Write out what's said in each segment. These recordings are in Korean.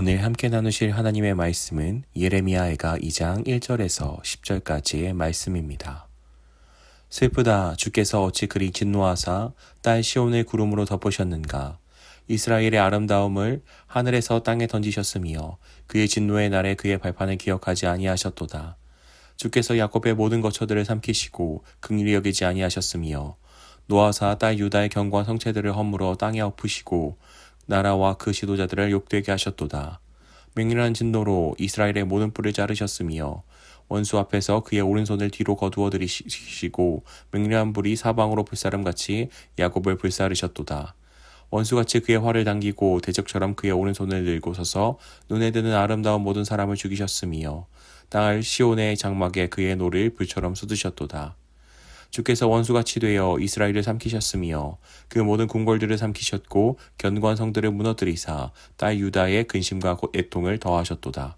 오늘 함께 나누실 하나님의 말씀은 예레미야애가 2장 1절에서 10절까지의 말씀입니다. 슬프다, 주께서 어찌 그리 진노하사 딸 시온을 구름으로 덮으셨는가. 이스라엘의 아름다움을 하늘에서 땅에 던지셨으며 그의 진노의 날에 그의 발판을 기억하지 아니하셨도다. 주께서 야곱의 모든 거처들을 삼키시고 긍휼히 여기지 아니하셨으며 노아사 딸 유다의 견고한 성체들을 허물어 땅에 엎으시고 나라와 그 지도자들을 욕되게 하셨도다. 맹렬한 진노로 이스라엘의 모든 뿔을 자르셨으며 원수 앞에서 그의 오른손을 뒤로 거두어 들이시고 맹렬한 불이 사방으로 불사름같이 야곱을 불사르셨도다. 원수같이 그의 활을 당기고 대적처럼 그의 오른손을 들고 서서 눈에 드는 아름다운 모든 사람을 죽이셨으며 땅을 시온의 장막에 그의 노를 불처럼 쏟으셨도다. 주께서 원수같이 되어 이스라엘을 삼키셨으며 그 모든 궁궐들을 삼키셨고 견고한 성들을 무너뜨리사 딸 유다의 근심과 애통을 더하셨도다.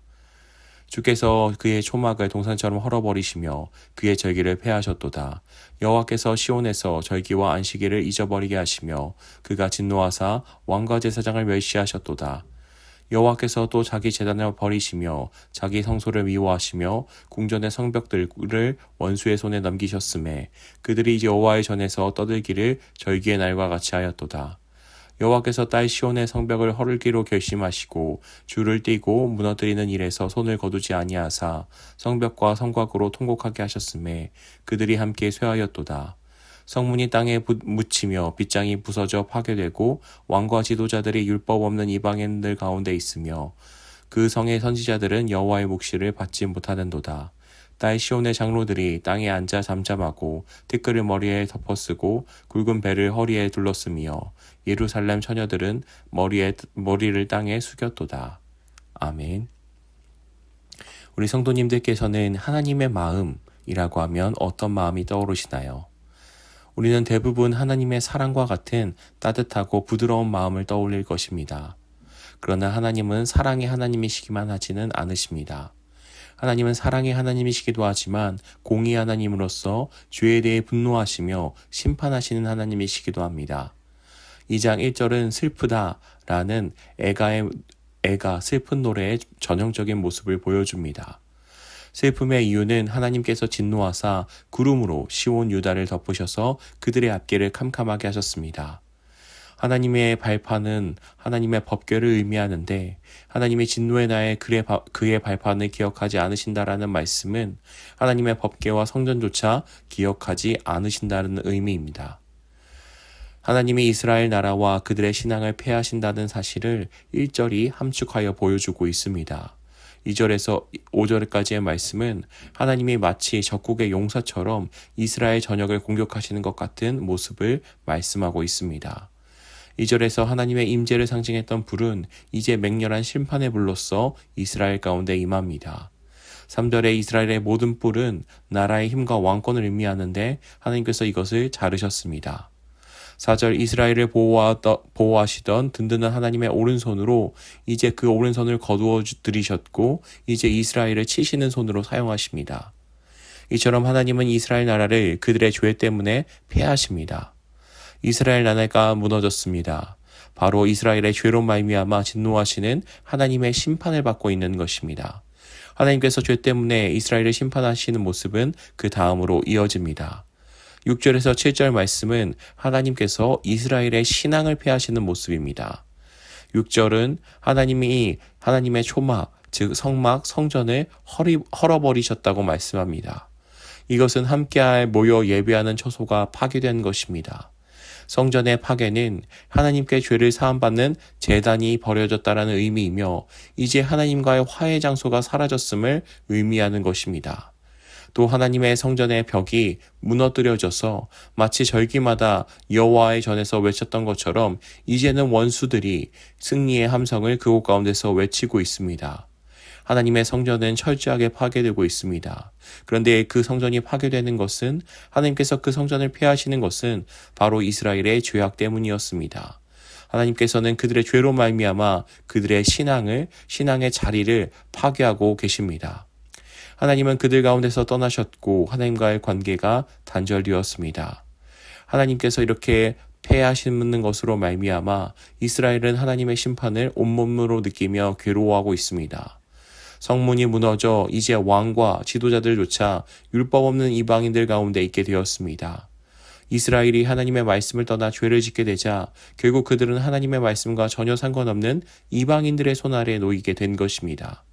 주께서 그의 초막을 동산처럼 헐어버리시며 그의 절기를 폐하셨도다. 여호와께서 시온에서 절기와 안식일을 잊어버리게 하시며 그가 진노하사 왕과 제사장을 멸시하셨도다. 여호와께서 또 자기 제단을 버리시며 자기 성소를 미워하시며 궁전의 성벽들을 원수의 손에 넘기셨음에 그들이 이제 여호와의 전에서 떠들기를 절기의 날과 같이 하였도다. 여호와께서 딸 시온의 성벽을 헐기로 결심하시고 줄을 띠고 무너뜨리는 일에서 손을 거두지 아니하사 성벽과 성곽으로 통곡하게 하셨음에 그들이 함께 쇠하였도다. 성문이 땅에 묻히며 빗장이 부서져 파괴되고 왕과 지도자들이 율법 없는 이방인들 가운데 있으며 그 성의 선지자들은 여호와의 묵시를 받지 못하는도다. 딸 시온의 장로들이 땅에 앉아 잠잠하고 티끌을 머리에 덮어쓰고 굵은 배를 허리에 둘렀으며 예루살렘 처녀들은 머리를 땅에 숙였도다. 아멘. 우리 성도님들께서는 하나님의 마음이라고 하면 어떤 마음이 떠오르시나요? 우리는 대부분 하나님의 사랑과 같은 따뜻하고 부드러운 마음을 떠올릴 것입니다. 그러나 하나님은 사랑의 하나님이시기만 하지는 않으십니다. 하나님은 사랑의 하나님이시기도 하지만 공의 하나님으로서 죄에 대해 분노하시며 심판하시는 하나님이시기도 합니다. 2장 1절은 슬프다라는 애가 슬픈 노래의 전형적인 모습을 보여줍니다. 슬픔의 이유는 하나님께서 진노하사 구름으로 시온 유다를 덮으셔서 그들의 앞길을 캄캄하게 하셨습니다. 하나님의 발판은 하나님의 법궤를 의미하는데 하나님의 진노의 날에 그의 발판을 기억하지 않으신다라는 말씀은 하나님의 법궤와 성전조차 기억하지 않으신다는 의미입니다. 하나님이 이스라엘 나라와 그들의 신앙을 폐하신다는 사실을 1절이 함축하여 보여주고 있습니다. 2절에서 5절까지의 말씀은 하나님이 마치 적국의 용사처럼 이스라엘 전역을 공격하시는 것 같은 모습을 말씀하고 있습니다. 2절에서 하나님의 임재를 상징했던 불은 이제 맹렬한 심판의 불로서 이스라엘 가운데 임합니다. 3절에 이스라엘의 모든 뿔은 나라의 힘과 왕권을 의미하는데 하나님께서 이것을 자르셨습니다. 4절 이스라엘을 보호하시던 든든한 하나님의 오른손으로 이제 그 오른손을 거두어 들이셨고 이제 이스라엘을 치시는 손으로 사용하십니다. 이처럼 하나님은 이스라엘 나라를 그들의 죄 때문에 폐하십니다. 이스라엘 나라가 무너졌습니다. 바로 이스라엘의 죄로 말미암아 진노하시는 하나님의 심판을 받고 있는 것입니다. 하나님께서 죄 때문에 이스라엘을 심판하시는 모습은 그 다음으로 이어집니다. 6절에서 7절 말씀은 하나님께서 이스라엘의 신앙을 폐하시는 모습입니다. 6절은 하나님이 하나님의 초막, 즉 성막, 성전을 헐어버리셨다고 말씀합니다. 이것은 함께 모여 예배하는 처소가 파괴된 것입니다. 성전의 파괴는 하나님께 죄를 사함받는 제단이 버려졌다라는 의미이며 이제 하나님과의 화해 장소가 사라졌음을 의미하는 것입니다. 또 하나님의 성전의 벽이 무너뜨려져서 마치 절기마다 여호와의 전에서 외쳤던 것처럼 이제는 원수들이 승리의 함성을 그곳 가운데서 외치고 있습니다. 하나님의 성전은 철저하게 파괴되고 있습니다. 그런데 그 성전이 파괴되는 것은 하나님께서 그 성전을 폐하시는 것은 바로 이스라엘의 죄악 때문이었습니다. 하나님께서는 그들의 죄로 말미암아 그들의 신앙의 자리를 파괴하고 계십니다. 하나님은 그들 가운데서 떠나셨고 하나님과의 관계가 단절되었습니다. 하나님께서 이렇게 패하시는 것으로 말미암아 이스라엘은 하나님의 심판을 온몸으로 느끼며 괴로워하고 있습니다. 성문이 무너져 이제 왕과 지도자들조차 율법 없는 이방인들 가운데 있게 되었습니다. 이스라엘이 하나님의 말씀을 떠나 죄를 짓게 되자 결국 그들은 하나님의 말씀과 전혀 상관없는 이방인들의 손 아래에 놓이게 된 것입니다.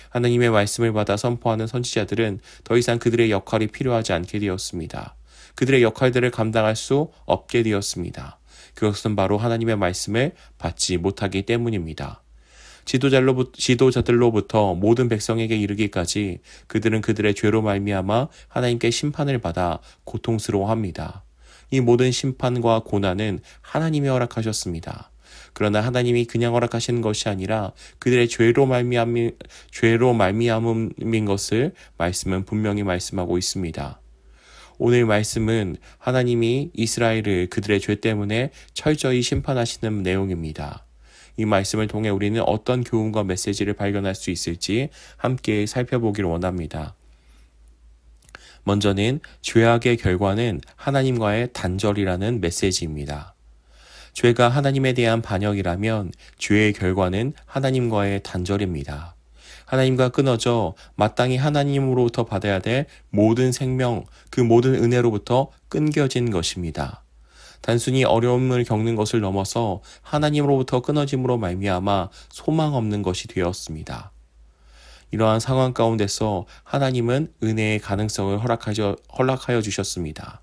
하나님의 말씀을 받아 선포하는 선지자들은 더 이상 그들의 역할이 필요하지 않게 되었습니다. 그들의 역할들을 감당할 수 없게 되었습니다. 그것은 바로 하나님의 말씀을 받지 못하기 때문입니다. 지도자들로부터 모든 백성에게 이르기까지 그들은 그들의 죄로 말미암아 하나님께 심판을 받아 고통스러워합니다. 이 모든 심판과 고난은 하나님이 허락하셨습니다. 그러나 하나님이 그냥 허락하시는 것이 아니라 그들의 죄로 말미암음인 것을 말씀은 분명히 말씀하고 있습니다. 오늘 말씀은 하나님이 이스라엘을 그들의 죄 때문에 철저히 심판하시는 내용입니다. 이 말씀을 통해 우리는 어떤 교훈과 메시지를 발견할 수 있을지 함께 살펴보기를 원합니다. 먼저는 죄악의 결과는 하나님과의 단절이라는 메시지입니다. 죄가 하나님에 대한 반역이라면 죄의 결과는 하나님과의 단절입니다. 하나님과 끊어져 마땅히 하나님으로부터 받아야 될 모든 생명, 그 모든 은혜로부터 끊겨진 것입니다. 단순히 어려움을 겪는 것을 넘어서 하나님으로부터 끊어짐으로 말미암아 소망 없는 것이 되었습니다. 이러한 상황 가운데서 하나님은 은혜의 가능성을 허락하여 주셨습니다.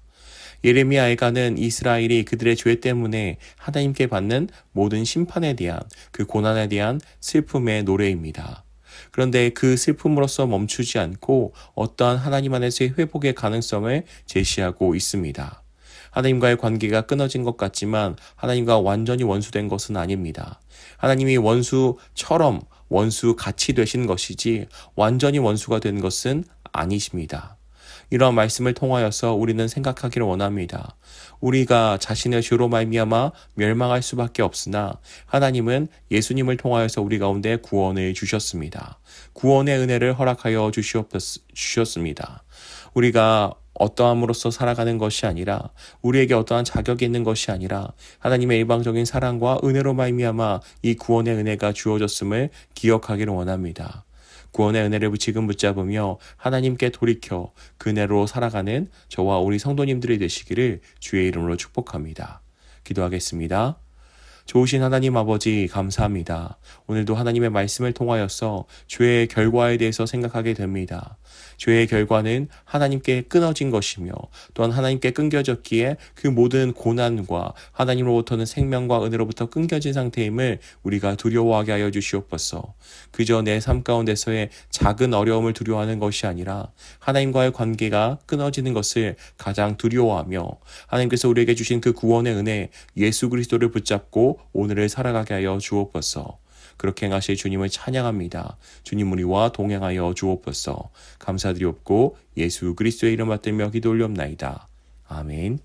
예레미야 애가는 이스라엘이 그들의 죄 때문에 하나님께 받는 모든 심판에 대한 그 고난에 대한 슬픔의 노래입니다. 그런데 그 슬픔으로서 멈추지 않고 어떠한 하나님 안에서의 회복의 가능성을 제시하고 있습니다. 하나님과의 관계가 끊어진 것 같지만 하나님과 완전히 원수된 것은 아닙니다. 하나님이 원수처럼 원수같이 되신 것이지 완전히 원수가 된 것은 아니십니다. 이러한 말씀을 통하여서 우리는 생각하기를 원합니다. 우리가 자신의 죄로 말미암아 멸망할 수밖에 없으나 하나님은 예수님을 통하여서 우리 가운데 구원을 주셨습니다. 구원의 은혜를 허락하여 주셨습니다. 우리가 어떠함으로써 살아가는 것이 아니라 우리에게 어떠한 자격이 있는 것이 아니라 하나님의 일방적인 사랑과 은혜로 말미암아 이 구원의 은혜가 주어졌음을 기억하기를 원합니다. 구원의 은혜를 지금 붙잡으며 하나님께 돌이켜 그 은혜로 살아가는 저와 우리 성도님들이 되시기를 주의 이름으로 축복합니다. 기도하겠습니다. 좋으신 하나님 아버지 감사합니다. 오늘도 하나님의 말씀을 통하여서 죄의 결과에 대해서 생각하게 됩니다. 죄의 결과는 하나님께 끊어진 것이며 또한 하나님께 끊겨졌기에 그 모든 고난과 하나님으로부터는 생명과 은혜로부터 끊겨진 상태임을 우리가 두려워하게 하여 주시옵소서. 그저 내 삶 가운데서의 작은 어려움을 두려워하는 것이 아니라 하나님과의 관계가 끊어지는 것을 가장 두려워하며 하나님께서 우리에게 주신 그 구원의 은혜 예수 그리스도를 붙잡고 오늘을 살아가게 하여 주옵소서. 그렇게 행하실 주님을 찬양합니다. 주님 우리와 동행하여 주옵소서. 감사드리옵고 예수 그리스도의 이름 받들며 기도 올리옵나이다. 아멘.